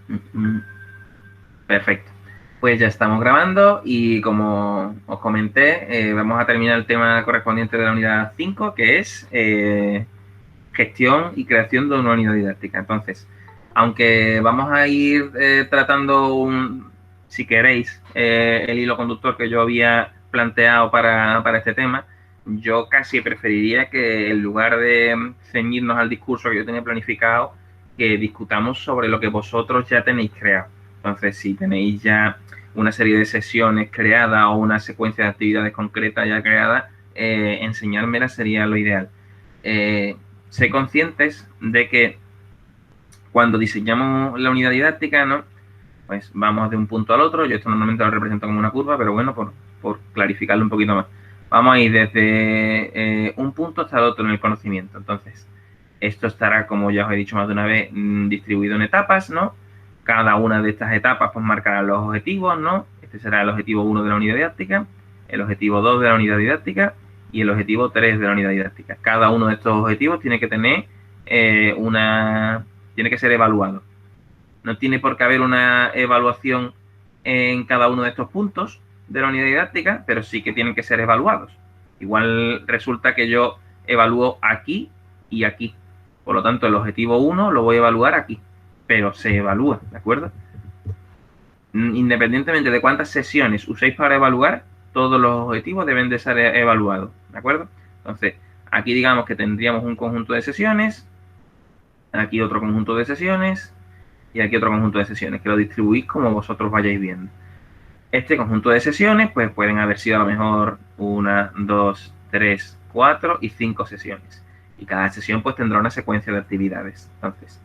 Ujú. Perfecto. Pues ya estamos grabando y como os comenté, vamos a terminar el tema correspondiente de la unidad 5, que es gestión y creación de una unidad didáctica. Entonces, aunque vamos a ir tratando, si queréis, el hilo conductor que yo había planteado para este tema, yo casi preferiría que en lugar de ceñirnos al discurso que yo tenía planificado, que discutamos sobre lo que vosotros ya tenéis creado. Entonces, si tenéis ya una serie de sesiones creadas o una secuencia de actividades concretas ya creadas, enseñármela sería lo ideal. Sé conscientes de que cuando diseñamos la unidad didáctica, ¿no? Pues vamos de un punto al otro. Yo esto normalmente lo represento como una curva, pero bueno, por clarificarlo un poquito más. Vamos a ir desde un punto hasta el otro en el conocimiento. Entonces, esto estará, como ya os he dicho más de una vez, distribuido en etapas, ¿no? Cada una de estas etapas pues marcará los objetivos, ¿no? Este será el objetivo 1 de la unidad didáctica, el objetivo 2 de la unidad didáctica y el objetivo 3 de la unidad didáctica. Cada uno de estos objetivos tiene que tener tiene que ser evaluado. No tiene por qué haber una evaluación en cada uno de estos puntos de la unidad didáctica, pero sí que tienen que ser evaluados. Igual resulta que yo evalúo aquí y aquí. Por lo tanto, el objetivo 1 lo voy a evaluar aquí, pero se evalúa, ¿de acuerdo? Independientemente de cuántas sesiones uséis para evaluar, todos los objetivos deben de ser evaluados, ¿de acuerdo? Entonces, aquí digamos que tendríamos un conjunto de sesiones, aquí otro conjunto de sesiones, y aquí otro conjunto de sesiones, que lo distribuís como vosotros vayáis viendo. Este conjunto de sesiones, pues pueden haber sido a lo mejor 1, 2, 3, 4 y 5 sesiones. Y cada sesión pues tendrá una secuencia de actividades. Entonces,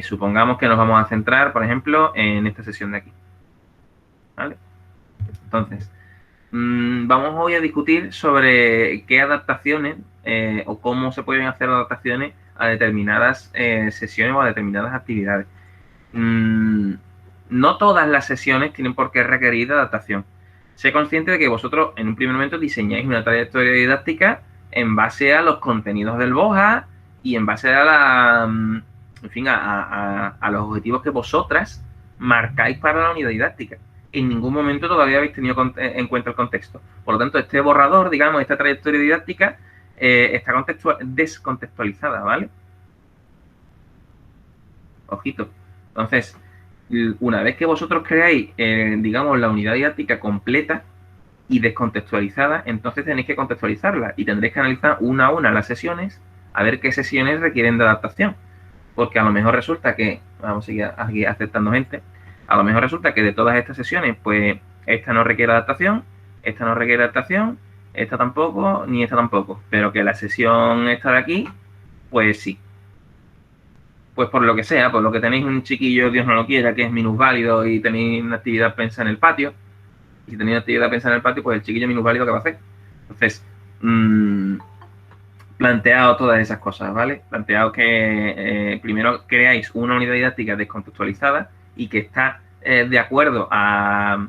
supongamos que nos vamos a centrar, por ejemplo, en esta sesión de aquí. ¿Vale? Entonces, vamos hoy a discutir sobre qué adaptaciones o cómo se pueden hacer adaptaciones a determinadas sesiones o a determinadas actividades. No todas las sesiones tienen por qué requerir de adaptación. Sé consciente de que vosotros en un primer momento diseñáis una trayectoria didáctica en base a los contenidos del BOJA y en base a en fin, a los objetivos que vosotras marcáis para la unidad didáctica. En ningún momento todavía habéis tenido en cuenta el contexto. Por lo tanto, este borrador, digamos, esta trayectoria didáctica está descontextualizada, ¿vale? Ojito. Entonces, una vez que vosotros creáis, digamos, la unidad didáctica completa y descontextualizada, entonces tenéis que contextualizarla y tendréis que analizar una a una las sesiones a ver qué sesiones requieren de adaptación. Porque a lo mejor resulta que, vamos a seguir aquí aceptando gente, a lo mejor resulta que de todas estas sesiones, pues esta no requiere adaptación, esta no requiere adaptación, esta tampoco, ni esta tampoco. Pero que la sesión esta de aquí, pues sí. Pues por lo que sea, por lo que tenéis un chiquillo, Dios no lo quiera, que es minusválido y tenéis una actividad pensada en el patio, y si tenéis una actividad pensada en el patio, pues el chiquillo minusválido, ¿qué va a hacer? Entonces, planteado todas esas cosas, ¿vale? Planteado que primero creáis una unidad didáctica descontextualizada y que está de acuerdo a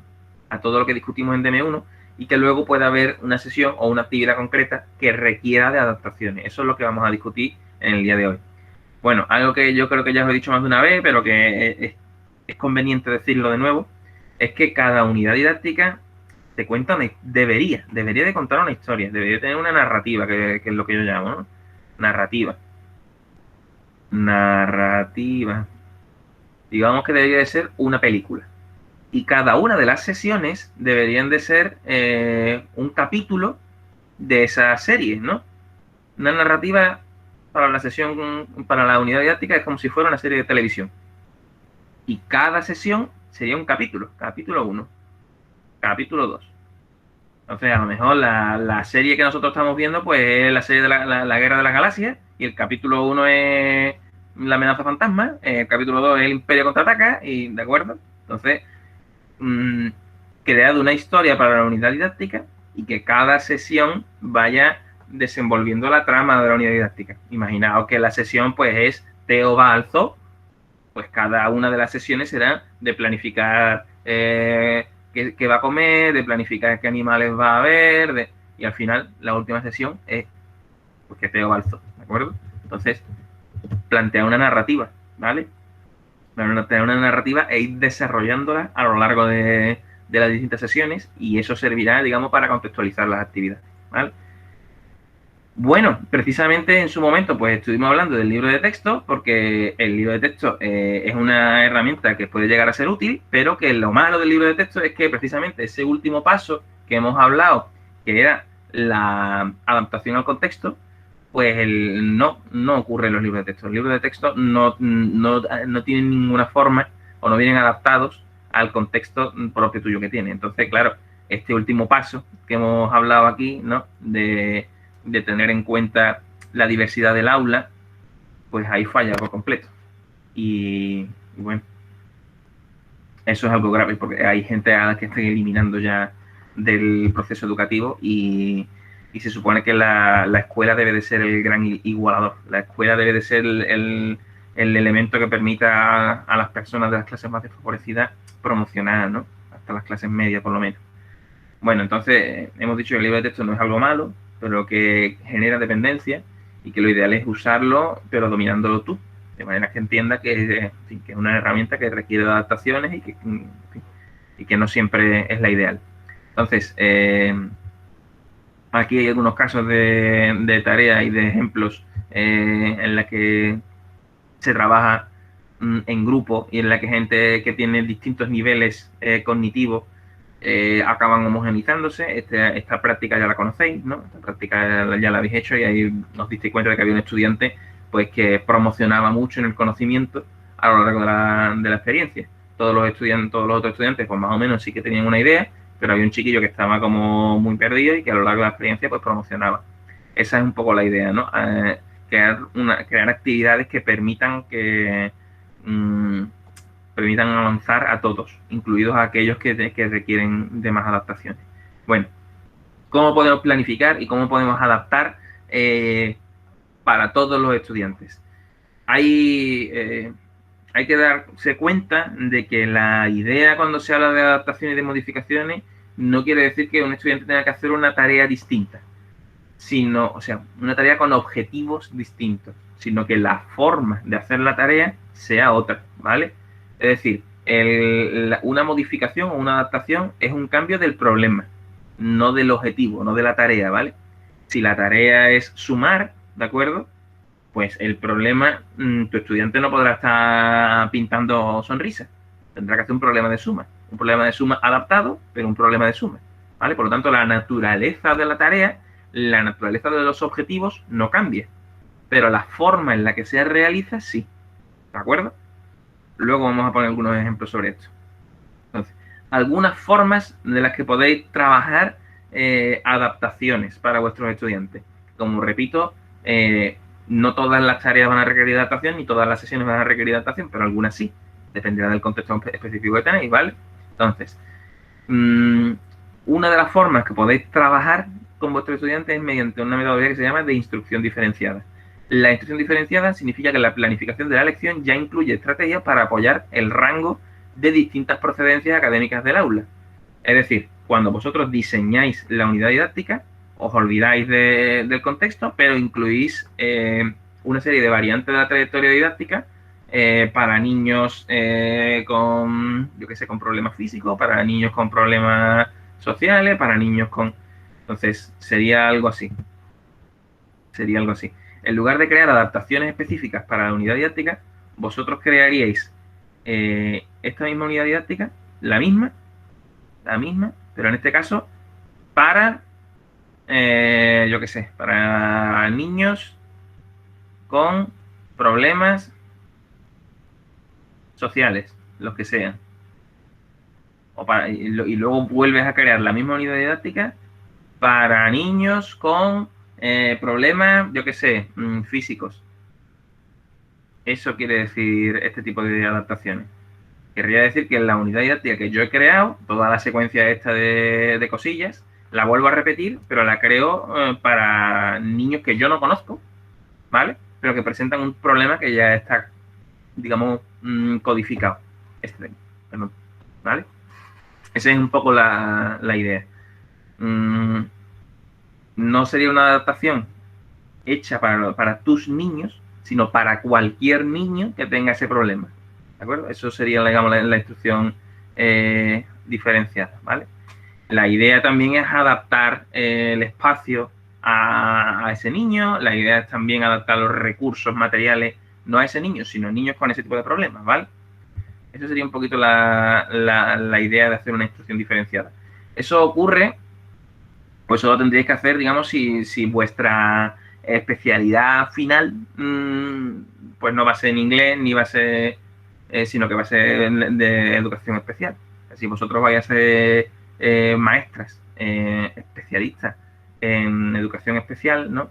todo lo que discutimos en DM1 y que luego pueda haber una sesión o una actividad concreta que requiera de adaptaciones. Eso es lo que vamos a discutir en el día de hoy. Bueno, algo que yo creo que ya os he dicho más de una vez, pero que es conveniente decirlo de nuevo, es que cada unidad didáctica te cuenta debería de contar una historia, debería tener una narrativa, que es lo que yo llamo, ¿no? Narrativa. Narrativa. Digamos que debería de ser una película. Y cada una de las sesiones deberían de ser un capítulo de esa serie, ¿no? Una narrativa para la sesión, para la unidad didáctica es como si fuera una serie de televisión. Y cada sesión sería un capítulo. Capítulo 1, capítulo 2. Entonces, a lo mejor la serie que nosotros estamos viendo, pues es la serie de la Guerra de las Galaxias, y el capítulo 1 es la amenaza fantasma, el capítulo 2 es el Imperio contraataca, y ¿de acuerdo? Entonces, mmm, creado una historia para la unidad didáctica y que cada sesión vaya desenvolviendo la trama de la unidad didáctica. Imaginaos que la sesión, pues, es Teo va al zoo, pues cada una de las sesiones será de planificar qué va a comer, de planificar qué animales va a ver, y al final la última sesión es pues, que Teo va al zoo, ¿de acuerdo? Entonces, plantea una narrativa, ¿vale? tener una narrativa e ir desarrollándola a lo largo de las distintas sesiones, y eso servirá, digamos, para contextualizar las actividades, ¿vale? Bueno, precisamente en su momento pues estuvimos hablando del libro de texto, porque el libro de texto es una herramienta que puede llegar a ser útil, pero que lo malo del libro de texto es que precisamente ese último paso que hemos hablado, que era la adaptación al contexto, pues no ocurre en los libros de texto. Los libros de texto no tienen ninguna forma o no vienen adaptados al contexto propio tuyo que tiene. Entonces, claro, este último paso que hemos hablado aquí, ¿no? De tener en cuenta la diversidad del aula, pues ahí falla por completo. Y bueno, eso es algo grave, porque hay gente a la que están eliminando ya del proceso educativo, y se supone que la escuela debe de ser el gran igualador. La escuela debe de ser el elemento que permita a las personas de las clases más desfavorecidas promocionar, ¿no? Hasta las clases medias, por lo menos. Bueno, entonces hemos dicho que el libro de texto no es algo malo, pero que genera dependencia, y que lo ideal es usarlo, pero dominándolo tú, de manera que entienda que es una herramienta que requiere adaptaciones y que no siempre es la ideal. Entonces, aquí hay algunos casos de tareas y de ejemplos en la que se trabaja en grupo, y en la que gente que tiene distintos niveles cognitivos acaban homogenizándose. Esta práctica ya la conocéis, ¿no? Esta práctica ya la habéis hecho, y ahí os disteis cuenta de que había un estudiante pues que promocionaba mucho en el conocimiento a lo largo de la experiencia. Todos los otros estudiantes pues más o menos sí que tenían una idea, pero había un chiquillo que estaba como muy perdido y que a lo largo de la experiencia pues promocionaba. Esa es un poco la idea, ¿no? Crear actividades que permitan avanzar a todos, incluidos a aquellos que requieren de más adaptaciones. Bueno, ¿cómo podemos planificar y cómo podemos adaptar para todos los estudiantes? Hay que darse cuenta de que la idea, cuando se habla de adaptaciones y de modificaciones, no quiere decir que un estudiante tenga que hacer una tarea distinta, sino, o sea, una tarea con objetivos distintos, sino que la forma de hacer la tarea sea otra, ¿vale? Es decir, una modificación o una adaptación es un cambio del problema, no del objetivo, no de la tarea, ¿vale? Si la tarea es sumar, ¿de acuerdo? Pues el problema, tu estudiante no podrá estar pintando sonrisas. Tendrá que hacer un problema de suma adaptado, pero un problema de suma, ¿vale? Por lo tanto, la naturaleza de la tarea, la naturaleza de los objetivos no cambia, pero la forma en la que se realiza sí, ¿de acuerdo? Luego vamos a poner algunos ejemplos sobre esto. Entonces, algunas formas de las que podéis trabajar adaptaciones para vuestros estudiantes. Como repito, no todas las tareas van a requerir adaptación, ni todas las sesiones van a requerir adaptación, pero algunas sí. Dependerá del contexto específico que tenéis, ¿vale? Entonces, una de las formas que podéis trabajar con vuestros estudiantes es mediante una metodología que se llama de instrucción diferenciada. La instrucción diferenciada significa que la planificación de la lección ya incluye estrategias para apoyar el rango de distintas procedencias académicas del aula. Es decir, cuando vosotros diseñáis la unidad didáctica, os olvidáis del contexto, pero incluís una serie de variantes de la trayectoria didáctica para niños con problemas físicos, para niños con problemas sociales, para niños con... Entonces, sería algo así. En lugar de crear adaptaciones específicas para la unidad didáctica, vosotros crearíais esta misma unidad didáctica, la misma, pero en este caso para, para niños con problemas sociales, los que sean. Y luego vuelves a crear la misma unidad didáctica para niños con problemas, físicos. Eso quiere decir este tipo de adaptaciones. Querría decir que en la unidad didáctica que yo he creado, toda la secuencia esta de cosillas, la vuelvo a repetir, pero la creo para niños que yo no conozco, ¿vale? Pero que presentan un problema que ya está, digamos, codificado. ¿Vale? Esa es un poco la idea. No sería una adaptación hecha para tus niños, sino para cualquier niño que tenga ese problema, ¿de acuerdo? Eso sería, digamos, la instrucción diferenciada, ¿vale? La idea también es adaptar el espacio a ese niño, la idea es también adaptar los recursos materiales, no a ese niño, sino a niños con ese tipo de problemas, ¿vale? Eso sería un poquito la idea de hacer una instrucción diferenciada. Eso ocurre, pues solo tendríais que hacer, digamos, si vuestra especialidad final, pues no va a ser en inglés, ni va a ser, sino que va a ser de educación especial. Si vosotros vais a ser maestras, especialistas en educación especial, ¿no?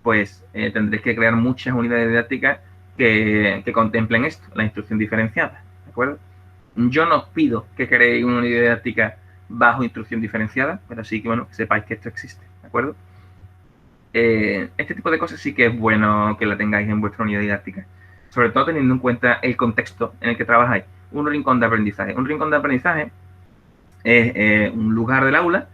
Pues tendréis que crear muchas unidades didácticas que contemplen esto, la instrucción diferenciada, ¿de acuerdo? Yo no os pido que creéis una unidad didáctica bajo instrucción diferenciada, pero sí que, bueno, que sepáis que esto existe, ¿de acuerdo? Este tipo de cosas sí que es bueno que la tengáis en vuestra unidad didáctica, sobre todo teniendo en cuenta el contexto en el que trabajáis. Un rincón de aprendizaje. Un rincón de aprendizaje es un lugar del aula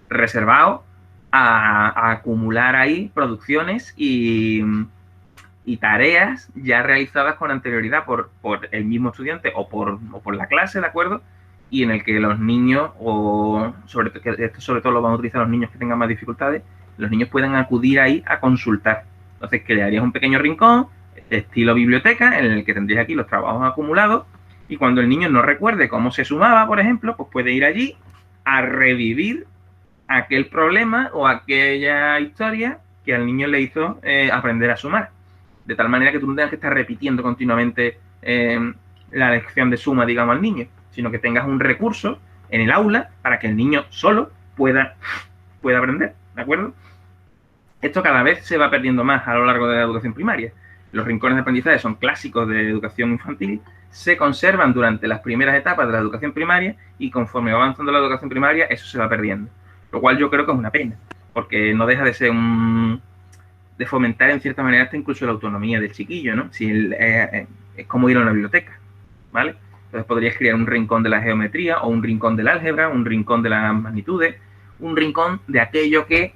reservado a acumular ahí producciones y tareas ya realizadas con anterioridad por el mismo estudiante o por la clase, ¿de acuerdo? Y en el que los niños, o esto sobre todo lo van a utilizar los niños que tengan más dificultades, los niños puedan acudir ahí a consultar. Entonces crearías un pequeño rincón, estilo biblioteca, en el que tendrías aquí los trabajos acumulados, y cuando el niño no recuerde cómo se sumaba, por ejemplo, pues puede ir allí a revivir aquel problema o aquella historia que al niño le hizo aprender a sumar. De tal manera que tú no tengas que estar repitiendo continuamente la lección de suma, digamos, al niño, sino que tengas un recurso en el aula para que el niño solo pueda aprender, ¿de acuerdo? Esto cada vez se va perdiendo más a lo largo de la educación primaria. Los rincones de aprendizaje son clásicos de educación infantil, se conservan durante las primeras etapas de la educación primaria y conforme va avanzando la educación primaria eso se va perdiendo. Lo cual yo creo que es una pena, porque no deja de ser de fomentar en cierta manera hasta incluso la autonomía del chiquillo, ¿no? Si es como ir a una biblioteca, ¿vale? Entonces podrías crear un rincón de la geometría o un rincón del álgebra, un rincón de las magnitudes, un rincón de aquello que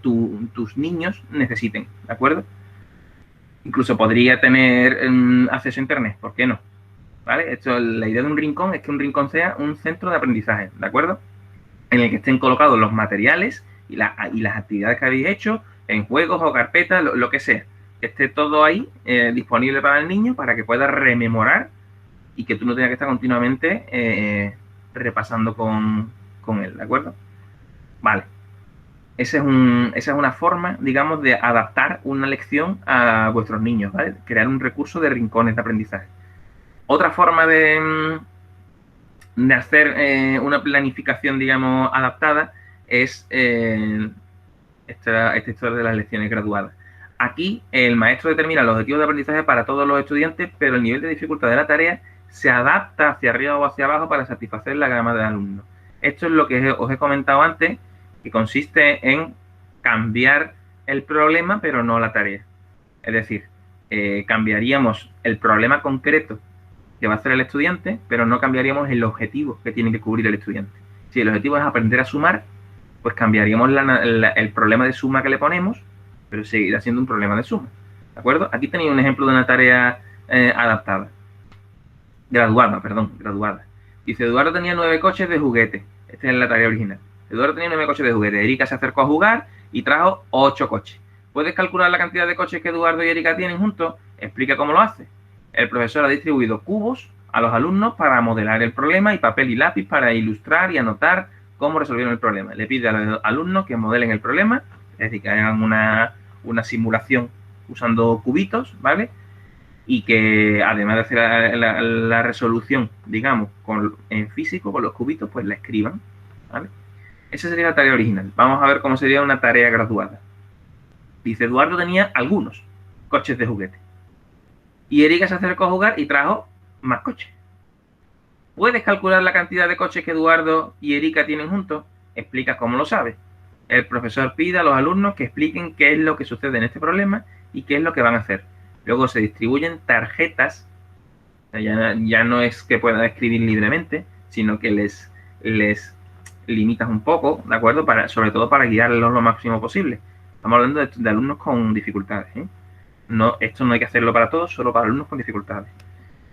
tus niños necesiten, ¿de acuerdo? Incluso podría tener acceso a internet, ¿por qué no? ¿Vale? La idea de un rincón es que un rincón sea un centro de aprendizaje, ¿de acuerdo? En el que estén colocados los materiales y las actividades que habéis hecho, en juegos o carpetas, lo que sea. Que esté todo ahí disponible para el niño para que pueda rememorar y que tú no tengas que estar continuamente repasando con él, ¿de acuerdo? Vale. Esa es una forma, digamos, de adaptar una lección a vuestros niños, ¿vale? Crear un recurso de rincones de aprendizaje. Otra forma de hacer una planificación, digamos, adaptada es esta historia de las lecciones graduadas. Aquí el maestro determina los objetivos de aprendizaje para todos los estudiantes, pero el nivel de dificultad de la tarea se adapta hacia arriba o hacia abajo para satisfacer la gama de alumnos. Esto es lo que os he comentado antes, que consiste en cambiar el problema, pero no la tarea. Es decir, cambiaríamos el problema concreto que va a hacer el estudiante, pero no cambiaríamos el objetivo que tiene que cubrir el estudiante. Si el objetivo es aprender a sumar, pues cambiaríamos el problema de suma que le ponemos, pero seguirá siendo un problema de suma. ¿De acuerdo? Aquí tenéis un ejemplo de una tarea adaptada. Graduada. Dice, Eduardo tenía 9 coches de juguete. Esta es la tarea original. Eduardo tenía 9 coches de juguete. Erika se acercó a jugar y trajo 8 coches. ¿Puedes calcular la cantidad de coches que Eduardo y Erika tienen juntos? Explica cómo lo hace. El profesor ha distribuido cubos a los alumnos para modelar el problema y papel y lápiz para ilustrar y anotar cómo resolvieron el problema. Le pide a los alumnos que modelen el problema, es decir, que hagan una simulación usando cubitos, ¿vale? Y que además de hacer la resolución, digamos, en físico, con los cubitos, pues la escriban, ¿vale? Esa sería la tarea original. Vamos a ver cómo sería una tarea graduada. Dice, Eduardo tenía algunos coches de juguete. Y Erika se acercó a jugar y trajo más coches. ¿Puedes calcular la cantidad de coches que Eduardo y Erika tienen juntos? Explica cómo lo sabes. El profesor pide a los alumnos que expliquen qué es lo que sucede en este problema y qué es lo que van a hacer. Luego se distribuyen tarjetas. Ya no es que puedan escribir libremente, sino que les limitas un poco, ¿de acuerdo? Sobre todo para guiarlos lo máximo posible. Estamos hablando de alumnos con dificultades, ¿eh? No, esto no hay que hacerlo para todos, solo para alumnos con dificultades.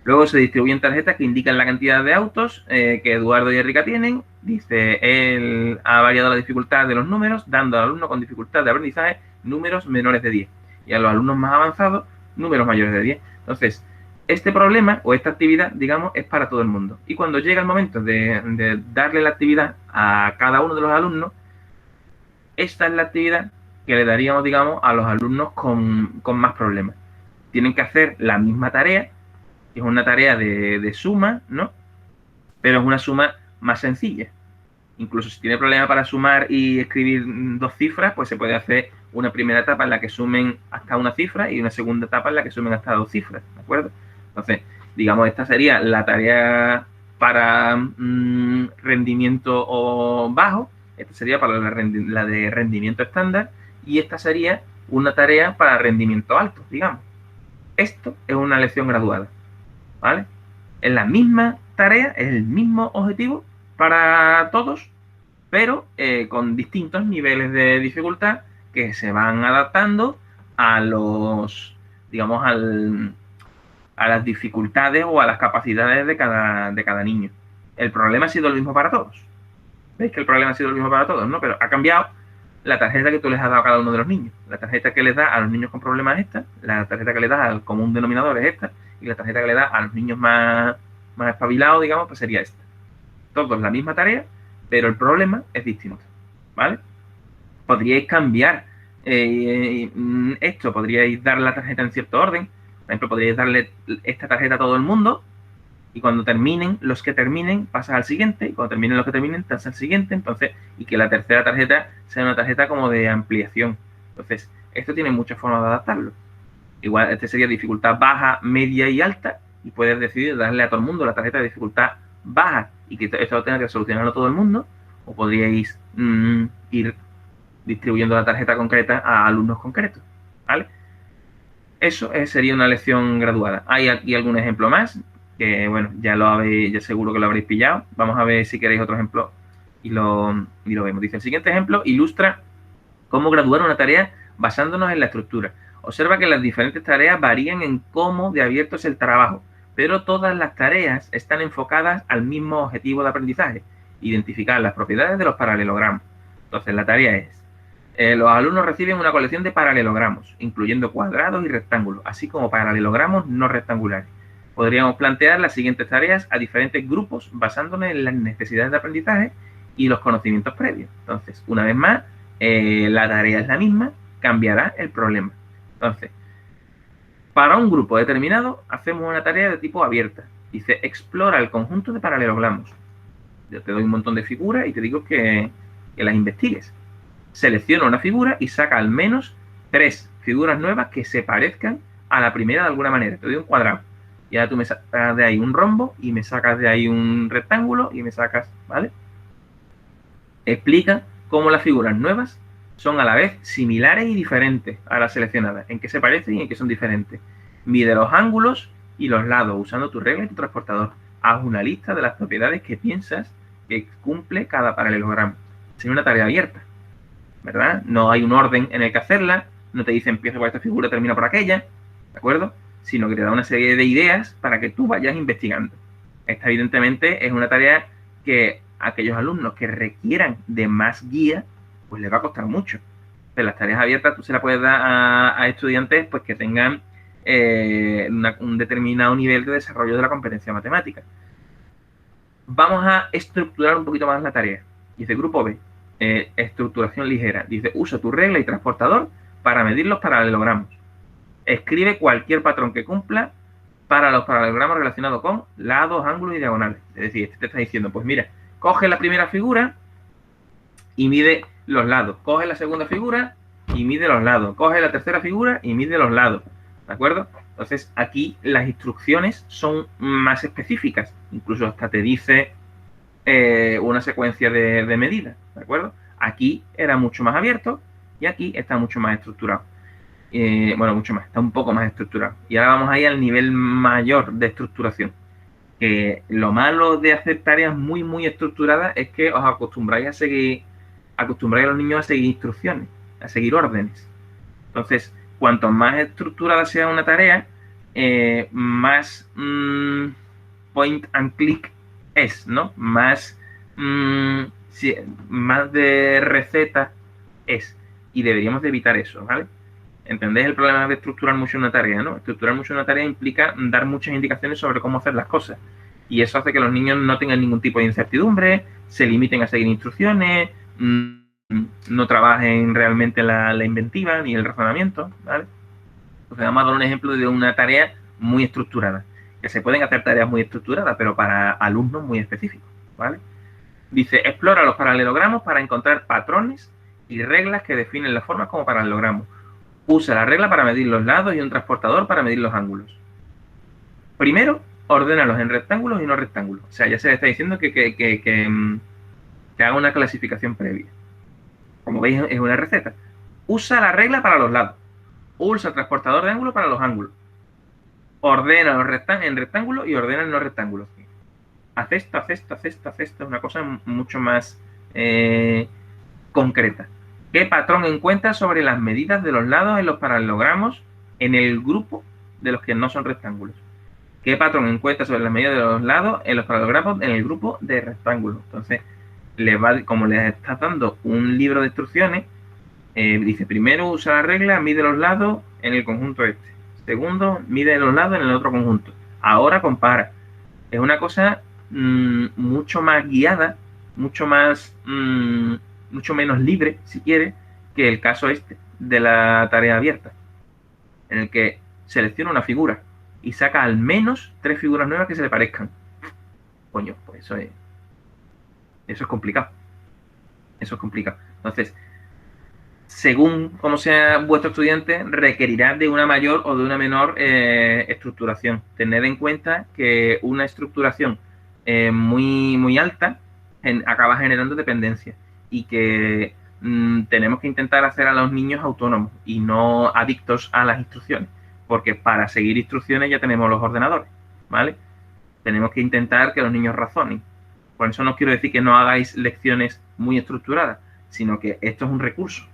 Luego se distribuyen tarjetas que indican la cantidad de autos que Eduardo y Erika tienen. Dice, él ha variado la dificultad de los números, dando al alumno con dificultad de aprendizaje números menores de 10. Y a los alumnos más avanzados, números mayores de 10. Entonces, este problema o esta actividad, digamos, es para todo el mundo. Y cuando llega el momento de darle la actividad a cada uno de los alumnos, esta es la actividad que le daríamos, digamos, a los alumnos con más problemas. Tienen que hacer la misma tarea, que es una tarea de suma, ¿no? Pero es una suma más sencilla. Incluso si tiene problema para sumar y escribir dos cifras, pues se puede hacer una primera etapa en la que sumen hasta una cifra y una segunda etapa en la que sumen hasta dos cifras, ¿de acuerdo? Entonces, digamos, esta sería la tarea para rendimiento bajo, esta sería para la de rendimiento estándar y esta sería una tarea para rendimiento alto, digamos. Esto es una lección graduada, ¿vale? Es la misma tarea, es el mismo objetivo para todos, pero con distintos niveles de dificultad que se van adaptando a los, digamos, a las dificultades o a las capacidades de cada niño. El problema ha sido el mismo para todos. ¿Veis que el problema ha sido el mismo para todos? ¿No? Pero ha cambiado la tarjeta que tú les has dado a cada uno de los niños. La tarjeta que les das a los niños con problemas es esta, la tarjeta que les das al común denominador es esta, y la tarjeta que le das a los niños más espabilados, digamos, pues sería esta. Todos la misma tarea, pero el problema es distinto, ¿vale? Podríais cambiar esto, podríais dar la tarjeta en cierto orden. Por ejemplo, podríais darle esta tarjeta a todo el mundo y cuando terminen los que terminen, pasas al siguiente, y cuando terminen los que terminen, pasas al siguiente, entonces, y que la tercera tarjeta sea una tarjeta como de ampliación. Entonces, esto tiene muchas formas de adaptarlo. Igual, este sería dificultad baja, media y alta, y puedes decidir darle a todo el mundo la tarjeta de dificultad baja y que esto lo tenga que solucionarlo todo el mundo, o podríais ir distribuyendo la tarjeta concreta a alumnos concretos, ¿vale? Eso sería una lección graduada. Hay aquí algún ejemplo más, que bueno, ya seguro que lo habréis pillado. Vamos a ver si queréis otro ejemplo y lo vemos. Dice, el siguiente ejemplo ilustra cómo graduar una tarea basándonos en la estructura. Observa que las diferentes tareas varían en cómo de abierto es el trabajo, pero todas las tareas están enfocadas al mismo objetivo de aprendizaje, identificar las propiedades de los paralelogramos. Entonces, la tarea es, los alumnos reciben una colección de paralelogramos, incluyendo cuadrados y rectángulos, así como paralelogramos no rectangulares. Podríamos plantear las siguientes tareas a diferentes grupos basándonos en las necesidades de aprendizaje y los conocimientos previos. Entonces, una vez más, la tarea es la misma, cambiará el problema. Entonces, para un grupo determinado, hacemos una tarea de tipo abierta. Dice, explora el conjunto de paralelogramos. Yo te doy un montón de figuras y te digo que las investigues. Selecciona una figura y saca al menos 3 figuras nuevas que se parezcan a la primera de alguna manera. Te doy un cuadrado. Y ahora tú me sacas de ahí un rombo y me sacas de ahí un rectángulo y me sacas, ¿vale? Explica cómo las figuras nuevas son a la vez similares y diferentes a las seleccionadas, en qué se parecen y en qué son diferentes. Mide los ángulos y los lados usando tu regla y tu transportador. Haz una lista de las propiedades que piensas que cumple cada paralelogramo. Es una tarea abierta, ¿verdad? No hay un orden en el que hacerla, no te dice empieza por esta figura, termina por aquella, ¿de acuerdo? Sino que te da una serie de ideas para que tú vayas investigando. Esta evidentemente es una tarea que a aquellos alumnos que requieran de más guía, pues les va a costar mucho. Pero las tareas abiertas tú se las puedes dar a estudiantes pues que tengan un determinado nivel de desarrollo de la competencia matemática. Vamos a estructurar un poquito más la tarea. Dice grupo B, estructuración ligera. Dice, usa tu regla y transportador para medir los paralelogramos. Escribe cualquier patrón que cumpla para los paralelogramos relacionados con lados, ángulos y diagonales. Es decir, este te está diciendo, pues mira, coge la primera figura y mide los lados. Coge la segunda figura y mide los lados. Coge la tercera figura y mide los lados. ¿De acuerdo? Entonces, aquí las instrucciones son más específicas. Incluso hasta te dice una secuencia de medidas. ¿De acuerdo? Aquí era mucho más abierto y aquí está mucho más estructurado. Bueno, mucho más, está un poco más estructurado. Y ahora vamos a ir al nivel mayor de estructuración. Lo malo de hacer tareas muy, muy estructuradas es que os acostumbráis a los niños a seguir instrucciones, a seguir órdenes. Entonces, cuanto más estructurada sea una tarea, más point and click es, ¿no? Más, sí, más de receta es. Y deberíamos de evitar eso, ¿vale? ¿Entendéis el problema de estructurar mucho una tarea, no? Estructurar mucho una tarea implica dar muchas indicaciones sobre cómo hacer las cosas. Y eso hace que los niños no tengan ningún tipo de incertidumbre, se limiten a seguir instrucciones, no trabajen realmente la inventiva ni el razonamiento, ¿vale? Entonces vamos a dar un ejemplo de una tarea muy estructurada. Que se pueden hacer tareas muy estructuradas, pero para alumnos muy específicos, ¿vale? Dice, explora los paralelogramos para encontrar patrones y reglas que definen las formas como paralelogramos. Usa la regla para medir los lados y un transportador para medir los ángulos. Primero, ordénalos en rectángulos y no rectángulos. O sea, ya se le está diciendo que haga una clasificación previa. Como veis, es una receta. Usa la regla para los lados. Usa el transportador de ángulos para los ángulos. Ordena en rectángulos y ordena en no rectángulos. Haz esto, haz esto, haz esto, haz esto. Es una cosa mucho más concreta. ¿Qué patrón encuentra sobre las medidas de los lados en los paralelogramos en el grupo de los que no son rectángulos? ¿Qué patrón encuentra sobre las medidas de los lados en los paralelogramos en el grupo de rectángulos? Entonces, como les estás dando un libro de instrucciones, dice, primero usa la regla, mide los lados en el conjunto este. Segundo, mide los lados en el otro conjunto. Ahora compara. Es una cosa mucho más guiada, mucho menos libre, si quiere, que el caso este de la tarea abierta, en el que selecciona una figura y saca al menos 3 figuras nuevas que se le parezcan. Coño, pues eso es complicado. Eso es complicado. Entonces, según como sea vuestro estudiante, requerirá de una mayor o de una menor estructuración. Tened en cuenta que una estructuración muy, muy alta acaba generando dependencia y que tenemos que intentar hacer a los niños autónomos y no adictos a las instrucciones, porque para seguir instrucciones ya tenemos los ordenadores, ¿vale? Tenemos que intentar que los niños razonen. Por eso no quiero decir que no hagáis lecciones muy estructuradas, sino que esto es un recurso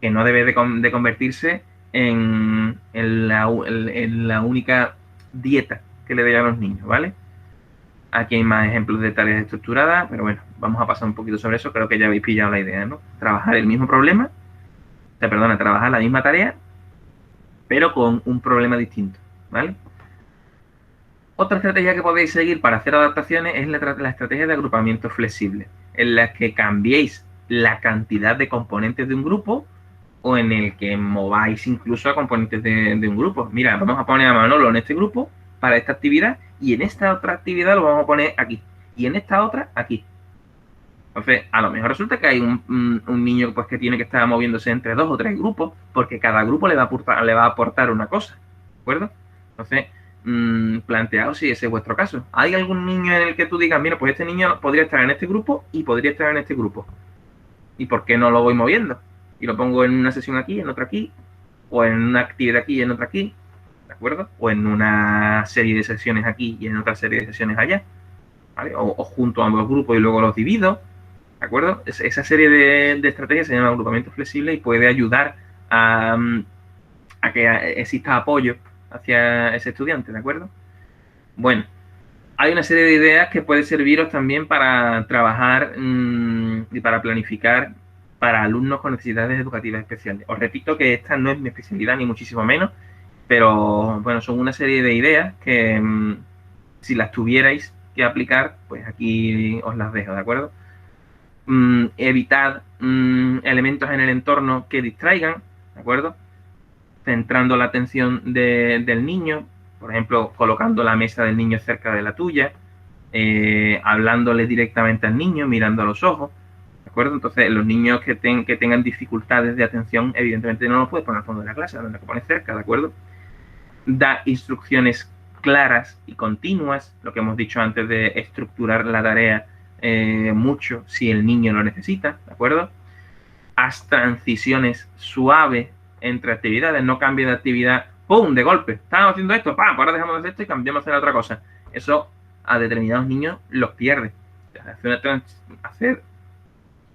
que no debe de convertirse en la única dieta que le doy a los niños, ¿vale? Aquí hay más ejemplos de tareas estructuradas, pero bueno, vamos a pasar un poquito sobre eso, creo que ya habéis pillado la idea, ¿no? Trabajar el mismo problema, trabajar la misma tarea, pero con un problema distinto, ¿vale? Otra estrategia que podéis seguir para hacer adaptaciones es la estrategia de agrupamiento flexible, en la que cambiéis la cantidad de componentes de un grupo o en el que mováis incluso a componentes de un grupo. Mira, vamos a poner a Manolo en este grupo para esta actividad y en esta otra actividad lo vamos a poner aquí y en esta otra aquí. Entonces, a lo mejor resulta que hay un niño pues, que tiene que estar moviéndose entre 2 o 3 grupos porque cada grupo le va a aportar una cosa, ¿de acuerdo? Entonces, planteaos si ese es vuestro caso. ¿Hay algún niño en el que tú digas, mira, pues este niño podría estar en este grupo y podría estar en este grupo? ¿Y por qué no lo voy moviendo? Y lo pongo en una sesión aquí, en otra aquí, o en una actividad aquí y en otra aquí, ¿de acuerdo? O en una serie de sesiones aquí y en otra serie de sesiones allá, ¿vale? O junto a ambos grupos y luego los divido, ¿de acuerdo? Esa serie de estrategias se llama agrupamiento flexible y puede ayudar a que exista apoyo hacia ese estudiante, ¿de acuerdo? Bueno, hay una serie de ideas que puede serviros también para trabajar y para planificar para alumnos con necesidades educativas especiales. Os repito que esta no es mi especialidad, ni muchísimo menos, pero bueno, son una serie de ideas que si las tuvierais que aplicar, pues aquí os las dejo, ¿de acuerdo? Evitar elementos en el entorno que distraigan, ¿de acuerdo? Centrando la atención del niño, por ejemplo, colocando la mesa del niño cerca de la tuya, hablándole directamente al niño, mirando a los ojos, ¿de acuerdo? Entonces, los niños que tengan dificultades de atención, evidentemente no los puedes poner al fondo de la clase, los tienes que poner cerca, ¿de acuerdo? Da instrucciones claras y continuas, lo que hemos dicho antes de estructurar la tarea mucho si el niño lo necesita, ¿de acuerdo? Haz transiciones suaves entre actividades, no cambie de actividad, ¡pum!, de golpe. Estábamos haciendo esto, ¡pam!, ahora dejamos de hacer esto y cambiamos a hacer otra cosa. Eso a determinados niños los pierde. Hacer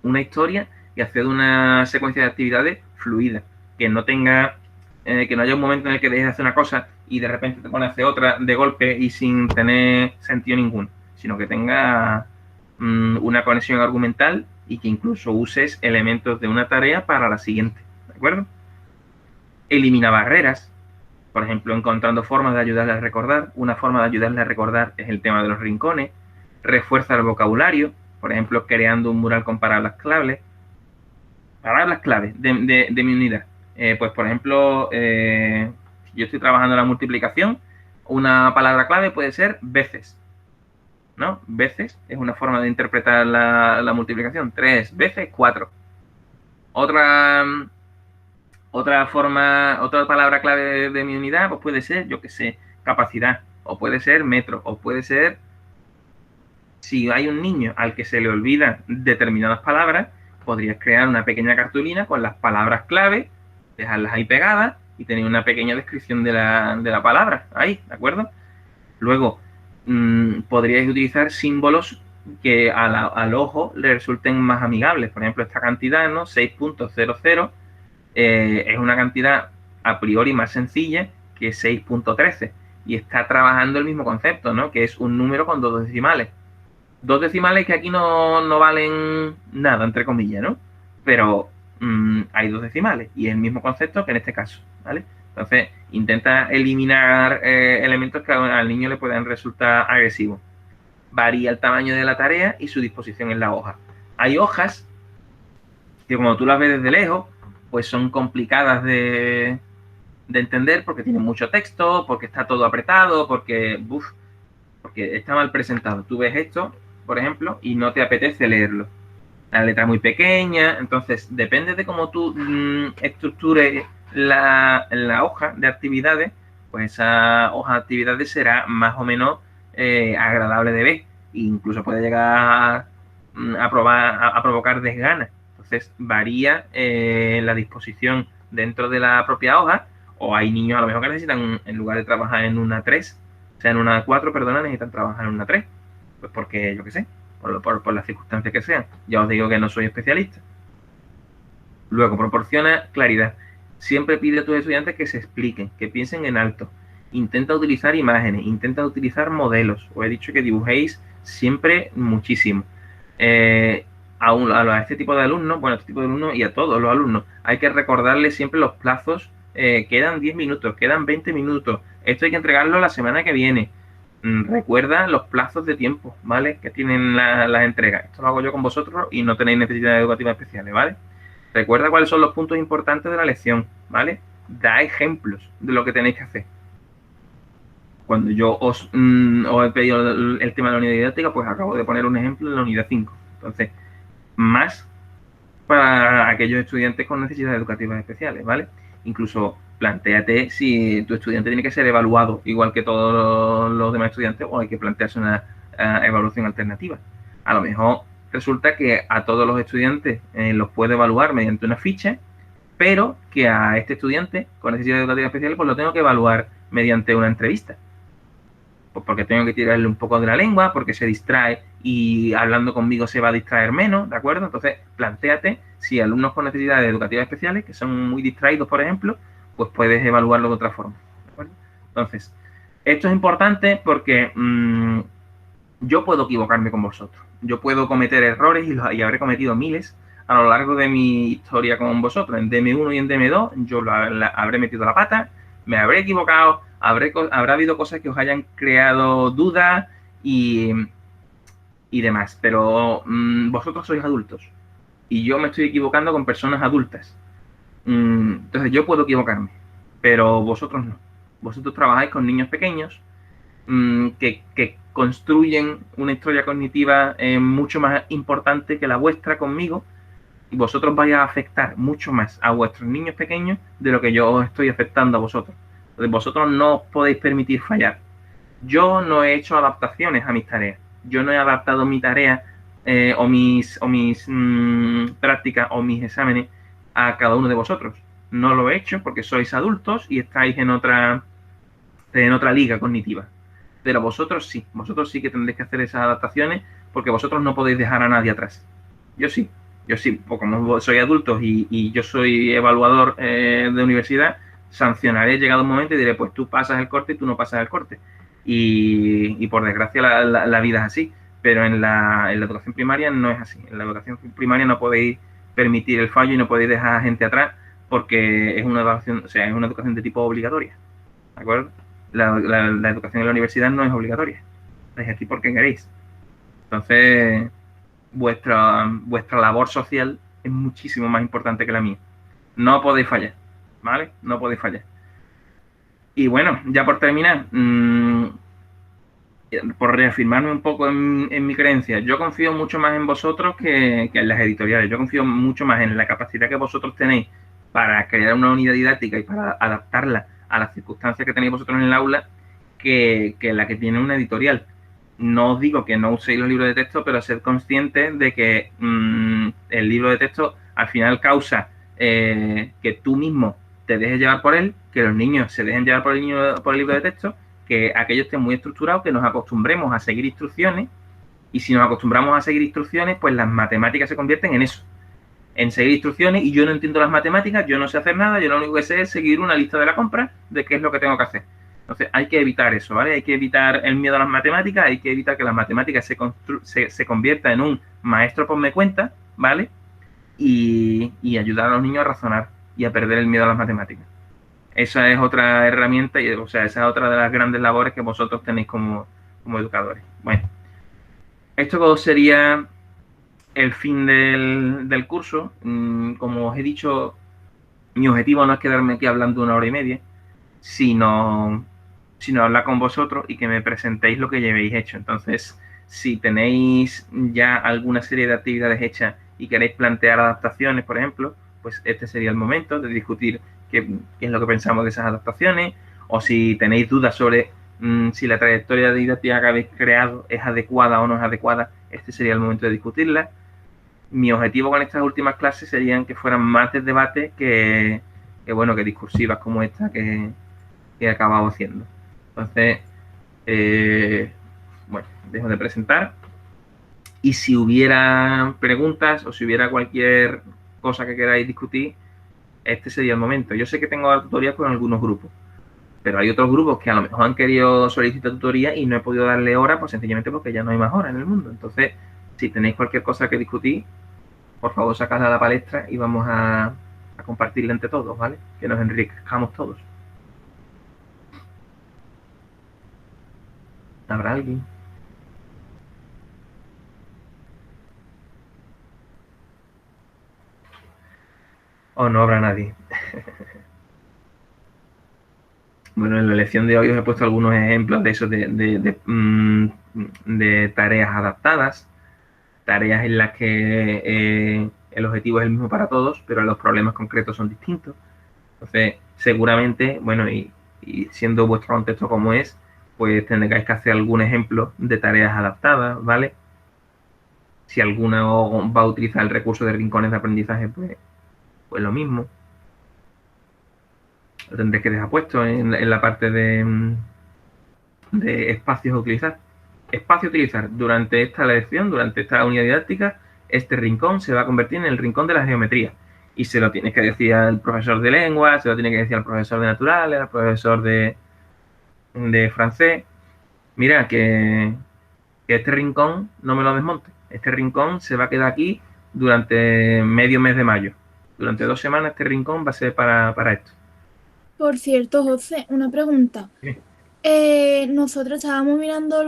una historia y hacer una secuencia de actividades fluida, que no tenga, que no haya un momento en el que dejes de hacer una cosa y de repente te pone a hacer otra de golpe y sin tener sentido ninguno, sino que tenga una conexión argumental y que incluso uses elementos de una tarea para la siguiente, ¿de acuerdo? Elimina barreras, por ejemplo, encontrando formas de ayudarle a recordar. Una forma de ayudarle a recordar es el tema de los rincones. Refuerza el vocabulario, por ejemplo, creando un mural con palabras clave. Palabras clave de mi unidad. Pues, por ejemplo, yo estoy trabajando la multiplicación. Una palabra clave puede ser veces, ¿no? Veces es una forma de interpretar la multiplicación. 3 veces 4. Otra forma, otra palabra clave de mi unidad, pues puede ser, yo qué sé, capacidad, o puede ser metro, o puede ser, si hay un niño al que se le olvidan determinadas palabras, podrías crear una pequeña cartulina con las palabras clave, dejarlas ahí pegadas y tener una pequeña descripción de la palabra ahí, ¿de acuerdo? Luego, podríais utilizar símbolos que al ojo le resulten más amigables. Por ejemplo, esta cantidad, ¿no? 6.00 es una cantidad a priori más sencilla que 6.13 y está trabajando el mismo concepto, ¿no? Que es un número con dos decimales. Dos decimales que aquí no valen nada, entre comillas, ¿no? Pero hay dos decimales y es el mismo concepto que en este caso, ¿vale? Entonces, intenta eliminar elementos que al niño le puedan resultar agresivos. Varía el tamaño de la tarea y su disposición en la hoja. Hay hojas que, como tú las ves desde lejos, pues son complicadas de entender porque tienen mucho texto, porque está todo apretado, porque está mal presentado. Tú ves esto, por ejemplo, y no te apetece leerlo. La letra es muy pequeña, entonces depende de cómo tú estructures la hoja de actividades, pues esa hoja de actividades será más o menos agradable de ver e incluso puede llegar a provocar desganas. Entonces varía la disposición dentro de la propia hoja, o hay niños a lo mejor que necesitan, en lugar de trabajar en una 3, o sea, en una 4, perdona, necesitan trabajar en una 3, pues porque, yo qué sé, por las circunstancias que sean. Ya os digo que no soy especialista. Luego, proporciona claridad. Siempre pide a tus estudiantes que se expliquen, que piensen en alto. Intenta utilizar imágenes, intenta utilizar modelos. Os he dicho que dibujéis siempre muchísimo. A este tipo de alumnos, bueno, a este tipo de alumnos y a todos los alumnos, hay que recordarles siempre los plazos. Quedan 10 minutos, quedan 20 minutos. Esto hay que entregarlo la semana que viene. Recuerda los plazos de tiempo, ¿vale? Que tienen las entregas. Esto lo hago yo con vosotros y no tenéis necesidades educativas especiales, ¿vale? Recuerda cuáles son los puntos importantes de la lección, ¿vale? Da ejemplos de lo que tenéis que hacer. Cuando yo os he pedido el tema de la unidad didáctica, pues acabo de poner un ejemplo en la unidad 5. Entonces, más para aquellos estudiantes con necesidades educativas especiales, ¿vale? Incluso plantéate si tu estudiante tiene que ser evaluado igual que todos los demás estudiantes o hay que plantearse una evaluación alternativa. A lo mejor resulta que a todos los estudiantes los puede evaluar mediante una ficha, pero que a este estudiante con necesidades educativas especiales pues lo tengo que evaluar mediante una entrevista. Pues porque tengo que tirarle un poco de la lengua, porque se distrae y hablando conmigo se va a distraer menos, ¿de acuerdo? Entonces, plantéate si alumnos con necesidades educativas especiales, que son muy distraídos, por ejemplo, pues puedes evaluarlo de otra forma, ¿de acuerdo? Entonces, esto es importante porque yo puedo equivocarme con vosotros. Yo puedo cometer errores y habré cometido miles a lo largo de mi historia con vosotros. En DM1 y en DM2 yo habré metido la pata, me habré equivocado, habrá habido cosas que os hayan creado dudas y demás. Pero vosotros sois adultos y yo me estoy equivocando con personas adultas. Entonces yo puedo equivocarme, pero vosotros no. Vosotros trabajáis con niños pequeños que construyen una historia cognitiva mucho más importante que la vuestra conmigo, y vosotros vais a afectar mucho más a vuestros niños pequeños de lo que yo os estoy afectando a vosotros. Entonces vosotros no os podéis permitir fallar. Yo no he hecho adaptaciones a mis tareas. Yo no he adaptado mi tarea o mis prácticas o mis exámenes a cada uno de vosotros. No lo he hecho porque sois adultos y estáis en otra liga cognitiva. Pero vosotros sí que tendréis que hacer esas adaptaciones porque vosotros no podéis dejar a nadie atrás. Yo sí, pues como soy adulto y yo soy evaluador de universidad, sancionaré llegado un momento y diré, pues tú pasas el corte y tú no pasas el corte. Y por desgracia la vida es así. Pero en la educación primaria no es así. En la educación primaria no podéis permitir el fallo y no podéis dejar a gente atrás porque es una educación, o sea, es una educación de tipo obligatoria. ¿De acuerdo? La educación en la universidad no es obligatoria. Es aquí porque queréis. Entonces, vuestra labor social es muchísimo más importante que la mía. No podéis fallar, ¿vale? No podéis fallar. Y bueno, ya por terminar, por reafirmarme un poco en mi creencia, yo confío mucho más en vosotros que en las editoriales. Yo confío mucho más en la capacidad que vosotros tenéis para crear una unidad didáctica y para adaptarla a las circunstancias que tenéis vosotros en el aula que la que tiene una editorial. No os digo que no uséis los libros de texto, pero sed conscientes de que el libro de texto al final causa que tú mismo te dejes llevar por él, que los niños se dejen llevar por el libro de texto, que aquello esté muy estructurado, que nos acostumbremos a seguir instrucciones, y si nos acostumbramos a seguir instrucciones, pues las matemáticas se convierten en eso, en seguir instrucciones, y yo no entiendo las matemáticas, yo no sé hacer nada, yo lo único que sé es seguir una lista de la compra de qué es lo que tengo que hacer. Entonces hay que evitar eso, ¿vale? Hay que evitar el miedo a las matemáticas, hay que evitar que las matemáticas se convierta en un maestro ponme cuenta, ¿vale? Y ayudar a los niños a razonar y a perder el miedo a las matemáticas. Esa es otra herramienta, o sea, esa es otra de las grandes labores que vosotros tenéis como educadores. Bueno, esto sería el fin del curso. Como os he dicho, mi objetivo no es quedarme aquí hablando 1 hora y media, sino, sino hablar con vosotros y que me presentéis lo que llevéis hecho. Entonces, si tenéis ya alguna serie de actividades hechas y queréis plantear adaptaciones, por ejemplo, pues este sería el momento de discutir qué es lo que pensamos de esas adaptaciones, o si tenéis dudas sobre si la trayectoria didáctica que habéis creado es adecuada o no es adecuada, este sería el momento de discutirla. Mi objetivo con estas últimas clases serían que fueran más de debate que discursivas como esta que he acabado haciendo. Entonces, bueno, dejo de presentar. Y si hubiera preguntas o si hubiera cualquier cosa que queráis discutir, este sería el momento. Yo sé que tengo tutorías con algunos grupos, pero hay otros grupos que a lo mejor han querido solicitar tutoría y no he podido darle hora, pues sencillamente porque ya no hay más horas en el mundo. Entonces, si tenéis cualquier cosa que discutir, por favor sacadla a la palestra y vamos a compartirla entre todos, ¿vale? Que nos enriquezcamos todos. ¿Habrá alguien? ¿O no habrá nadie? Bueno, en la lección de hoy os he puesto algunos ejemplos de eso, de tareas adaptadas, tareas en las que el objetivo es el mismo para todos, pero los problemas concretos son distintos. Entonces, seguramente, bueno, y siendo vuestro contexto como es, pues tendréis que hacer algún ejemplo de tareas adaptadas, ¿vale? Si alguno va a utilizar el recurso de rincones de aprendizaje, pues lo mismo. Lo tendréis que dejar puesto en la parte de espacios a utilizar. Espacio a utilizar. Durante esta lección, durante esta unidad didáctica, este rincón se va a convertir en el rincón de la geometría. Y se lo tienes que decir al profesor de lengua, se lo tiene que decir al profesor de naturales, al profesor de francés. Mira, que este rincón no me lo desmonte. Este rincón se va a quedar aquí durante medio mes de mayo. Durante 2 semanas este rincón va a ser para esto. Por cierto, José, una pregunta. Sí. Nosotros estábamos mirando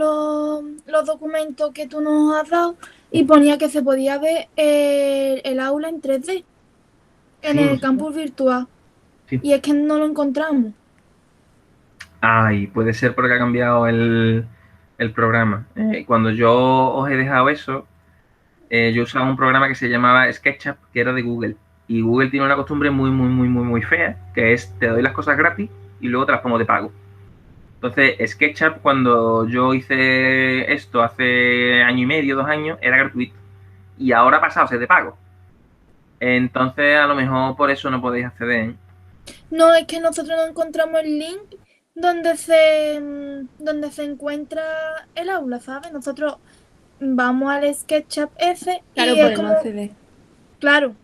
los documentos que tú nos has dado y ponía que se podía ver el aula en 3D en Sí, el campus virtual. sí. Y es que no lo encontramos. Ay, puede ser porque ha cambiado el programa. Cuando yo os he dejado eso, yo usaba un programa que se llamaba SketchUp, que era de Google. Y Google tiene una costumbre muy, muy, muy, muy, muy fea, que es te doy las cosas gratis y luego te las pongo de pago. Entonces, SketchUp, cuando yo hice esto hace año y medio, 2 años, era gratuito. Y ahora ha pasado a ser de pago. Entonces, a lo mejor por eso no podéis acceder, ¿eh? No, es que nosotros no encontramos el link donde se encuentra el aula, ¿sabes? Nosotros vamos al SketchUp ese Claro, y es podemos como, acceder. claro,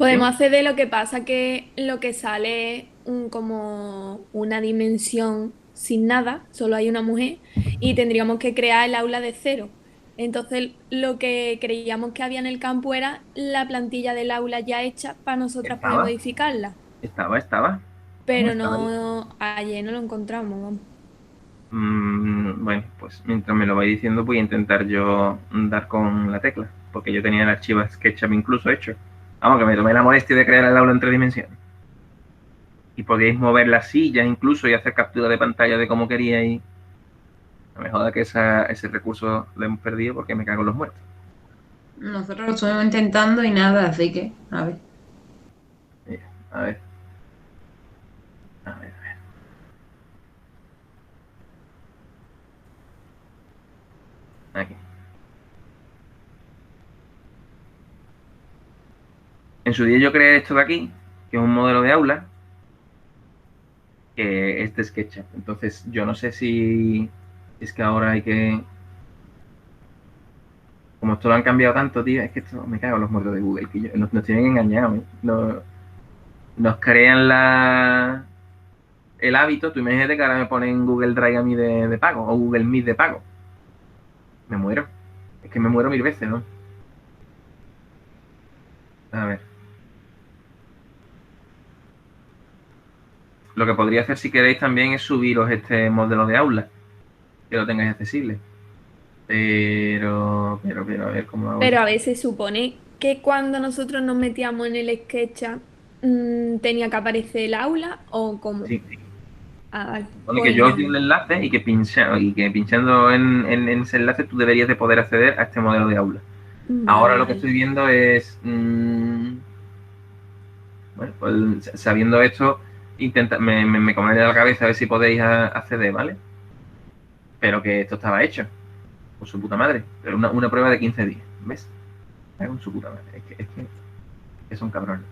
Podemos acceder, lo que pasa que lo que sale es como una dimensión sin nada, solo hay una mujer, y tendríamos que crear el aula de cero. Entonces, lo que creíamos que había en el campo era la plantilla del aula ya hecha para nosotras poder Estaba, modificarla, estaba. No, pero estaba ahí. no, ayer no lo encontramos, vamos. Bueno, pues mientras me lo vais diciendo voy a intentar yo dar con la tecla, porque yo tenía el archivo SketchUp incluso hecho. Vamos, que me tomé la molestia de crear el aula en 3 dimensiones. Y podíais mover las sillas incluso y hacer captura de pantalla de cómo queríais. No me joda que ese recurso lo hemos perdido porque me cago en los muertos. Nosotros lo estuvimos intentando y nada, así que, a ver. Mira, a ver. A ver, a ver. Aquí. En su día yo creé esto de aquí, que es un modelo de aula, que es de SketchUp. Entonces, yo no sé si es que ahora hay que... Como esto lo han cambiado tanto, tío, es que esto me cago en los muertos de Google, que nos tienen engañados, ¿eh? Nos crean el hábito. Tú imagínate que ahora me ponen Google Drive a mí de pago, o Google Meet de pago. Me muero. Es que me muero 1000 veces, ¿no? A ver. Lo que podría hacer si queréis también es subiros este modelo de aula, que lo tengáis accesible. Pero, a ver cómo hago Pero esto. a veces supone que cuando nosotros nos metíamos en el SketchUp, tenía que aparecer el aula o cómo. Sí, Ah, vale. pone que Pues yo os di un enlace y que pinchando en ese enlace tú deberías de poder acceder a este modelo de aula. Ahora vale, lo que vale. estoy viendo es, bueno, pues sabiendo esto, me come de la cabeza a ver si podéis acceder, ¿vale? Pero que esto estaba hecho, por su puta madre. Pero una prueba de 15 días, ¿ves? Con su puta madre. Es que son cabrones.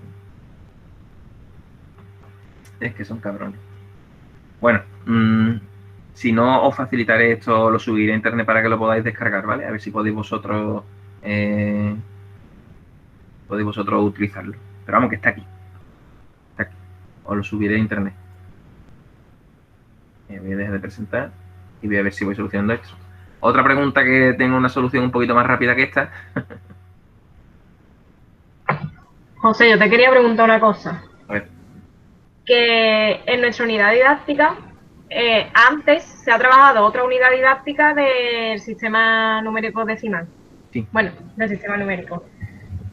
Es que son cabrones. Bueno, si no os facilitaré esto, lo subiré a internet para que lo podáis descargar, ¿vale? A ver si eh, podéis vosotros utilizarlo. Pero vamos, que está aquí. Está aquí. Os lo subiré a internet. Voy a dejar de presentar y voy a ver si voy solucionando esto. Otra pregunta que tengo una solución un poquito más rápida que esta. José, yo te quería preguntar una cosa. A ver, Que en nuestra unidad didáctica, antes se ha trabajado otra unidad didáctica del sistema numérico decimal. sí. Bueno, del sistema numérico.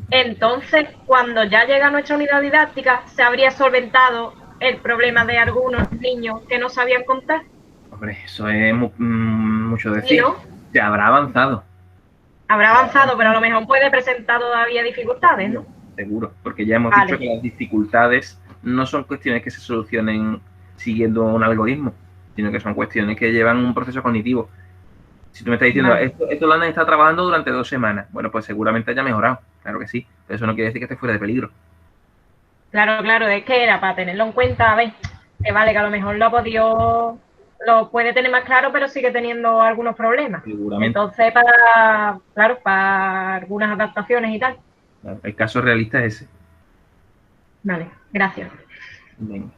Entonces, cuando ya llega nuestra unidad didáctica, ¿se habría solventado el problema de algunos niños que no sabían contar? Hombre, eso es mucho Sí, decir. ¿no? Se habrá avanzado. Habrá avanzado, pero a lo mejor puede presentar todavía dificultades, ¿no? Seguro, porque ya hemos Vale. dicho que las dificultades no son cuestiones que se solucionen siguiendo un algoritmo, sino que son cuestiones que llevan un proceso cognitivo. Si tú me estás diciendo, Vale. esto lo han estado trabajando durante 2 semanas, bueno, pues seguramente haya mejorado, claro que sí, pero eso no quiere decir que esté fuera de peligro. Claro, claro, es que era para tenerlo en cuenta, a ver, que vale, que a lo mejor lo puede tener más claro, pero sigue teniendo algunos problemas. Seguramente. Entonces, para algunas adaptaciones y tal. Claro, el caso realista es ese. Vale, gracias. Venga.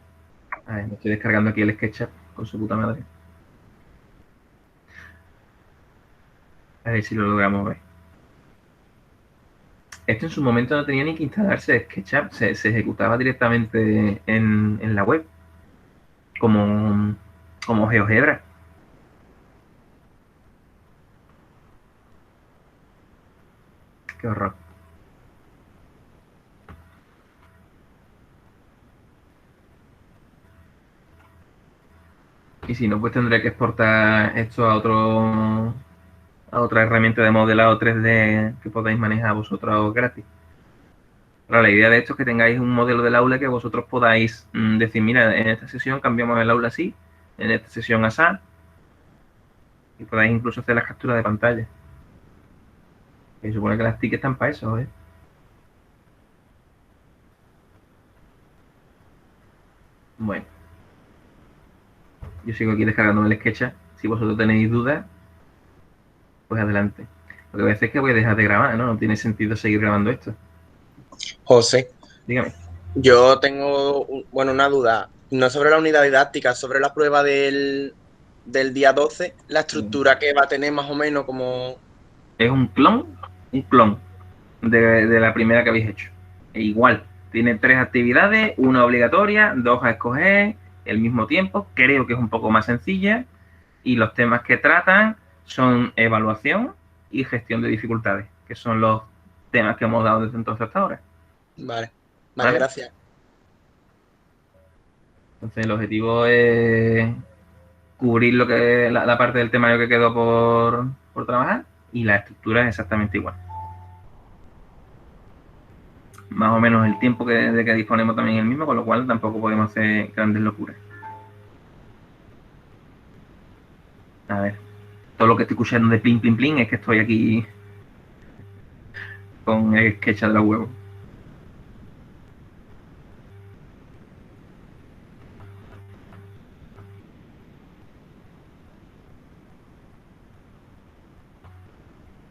A ver, me estoy descargando aquí el SketchUp con su puta madre. A ver si lo logramos ver. Esto en su momento no tenía ni que instalarse SketchUp, se ejecutaba directamente en la web, como GeoGebra. Qué horror. Y si no, pues tendré que exportar esto a otra herramienta de modelado 3D que podáis manejar vosotros gratis. Pero la idea de esto es que tengáis un modelo del aula que vosotros podáis decir, mira, en esta sesión cambiamos el aula así, en esta sesión así, y podáis incluso hacer las capturas de pantalla. Y supone que las TIC están para eso, ¿eh? Bueno, yo sigo aquí descargándome el SketchUp. Si vosotros tenéis dudas, pues adelante. Lo que voy a hacer es que voy a dejar de grabar, ¿no? No tiene sentido seguir grabando esto. José, Dígame. Yo tengo, bueno, una duda. No sobre la unidad didáctica, sobre la prueba del día 12, la estructura que va a tener más o menos como... Es un clon de la primera que habéis hecho. E igual, tiene 3 actividades, una obligatoria, 2 a escoger, el mismo tiempo. Creo que es un poco más sencilla. Y los temas que tratan son evaluación y gestión de dificultades, que son los temas que hemos dado desde entonces hasta ahora. Vale, vale, ¿Vale? gracias. Entonces el objetivo es cubrir lo que la parte del temario que quedó por trabajar y la estructura es exactamente igual. Más o menos el tiempo de que disponemos también es el mismo, con lo cual tampoco podemos hacer grandes locuras. A ver, todo lo que estoy escuchando de plin, plin, plin es que estoy aquí con el sketch de los huevos.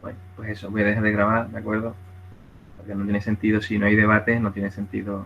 Bueno, pues eso, voy a dejar de grabar, ¿de acuerdo? Porque no tiene sentido, si no hay debate, no tiene sentido